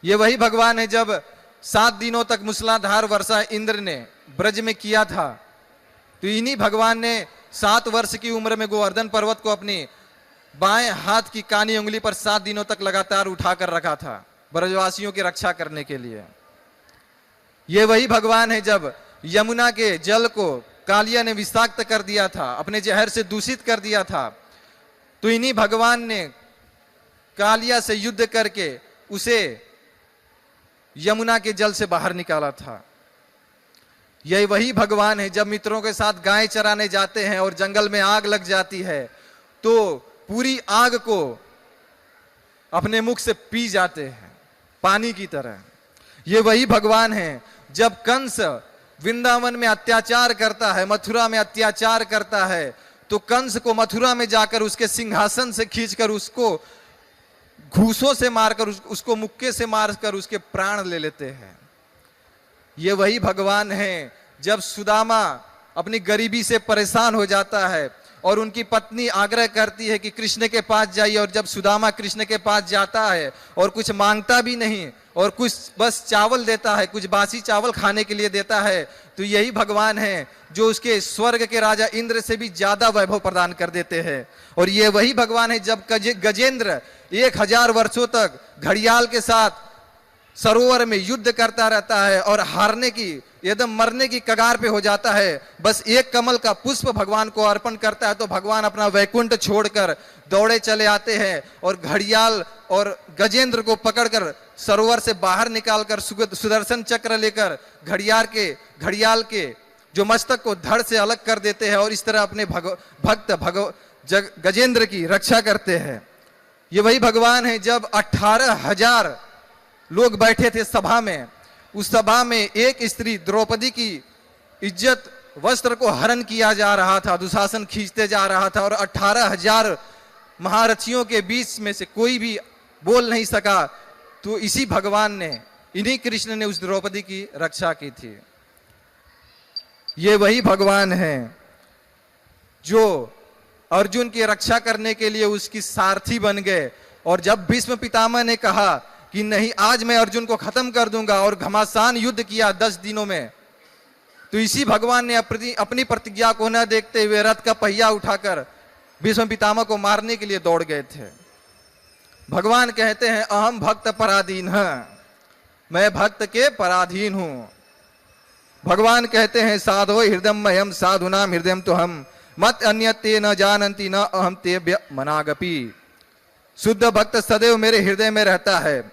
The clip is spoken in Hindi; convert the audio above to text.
ये वही भगवान है जब 7 दिनों तक मूसलाधार वर्षा इंद्र ने ब्रज में किया था, तो इन्हीं भगवान ने 7 वर्ष की उम्र में गोवर्धन पर्वत को अपनी बाएं हाथ की कानी उंगली पर 7 दिनों तक लगातार उठाकर रखा था ब्रजवासियों की रक्षा करने के लिए। ये वही भगवान है जब यमुना के जल को कालिया ने विषाक्त कर दिया था, अपने जहर से दूषित कर दिया था, तो इन्हीं भगवान ने कालिया से युद्ध करके उसे यमुना के जल से बाहर निकाला था। यही वही भगवान है जब मित्रों के साथ गाय चराने जाते हैं और जंगल में आग लग जाती है तो पूरी आग को अपने मुख से पी जाते हैं पानी की तरह। ये वही भगवान है जब कंस वृंदावन में अत्याचार करता है, मथुरा में अत्याचार करता है, तो कंस को मथुरा में जाकर उसके सिंहासन से खींचकर उसको घूसों से मारकर उसको मुक्के से मारकर उसके प्राण ले लेते हैं। ये वही भगवान है जब सुदामा अपनी गरीबी से परेशान हो जाता है और उनकी पत्नी आग्रह करती है कि कृष्ण के पास जाइए, और जब सुदामा कृष्ण के पास जाता है और कुछ मांगता भी नहीं और कुछ बस चावल देता है, कुछ बासी चावल खाने के लिए देता है, तो यही भगवान है जो उसके स्वर्ग के राजा इंद्र से भी ज्यादा वैभव प्रदान कर देते हैं। और ये वही भगवान है जब गजेंद्र 1000 वर्षों तक घड़ियाल के साथ सरोवर में युद्ध करता रहता है और हारने की एकदम मरने की कगार पे हो जाता है, बस एक कमल का पुष्प भगवान को अर्पण करता है तो भगवान अपना वैकुंठ छोड़कर दौड़े चले आते हैं और घड़ियाल और गजेंद्र को पकड़कर सरोवर से बाहर निकालकर सुदर्शन चक्र लेकर घड़ियाल के जो मस्तक को धड़ से अलग कर देते हैं और इस तरह अपने गजेंद्र की रक्षा करते हैं। ये वही भगवान है जब 18,000 लोग बैठे थे सभा में, उस सभा में एक स्त्री द्रौपदी की इज्जत वस्त्र को हरण किया जा रहा था, दुशासन खींचते जा रहा था और 18,000 महारथियों के बीच में से कोई भी बोल नहीं सका, तो इसी भगवान ने, इन्हीं कृष्ण ने उस द्रौपदी की रक्षा की थी। ये वही भगवान है जो अर्जुन की रक्षा करने के लिए उसकी सारथी बन गए, और जब भीष्म पितामह ने कहा कि नहीं आज मैं अर्जुन को खत्म कर दूंगा और घमासान युद्ध किया 10 दिनों में, तो इसी भगवान ने अपनी प्रतिज्ञा को न देखते हुए रथ का पहिया उठाकर भीष्म पितामह को मारने के लिए दौड़ गए थे। भगवान कहते हैं अहम भक्त पराधीन है, मैं भक्त के पराधीन हूं। भगवान कहते हैं साधो हृदय मह्यम साधुनाम हृदय तो हम मत अन्य ते न जानन्ति न अहम ते मनागपि। शुद्ध भक्त सदैव मेरे हृदय में रहता है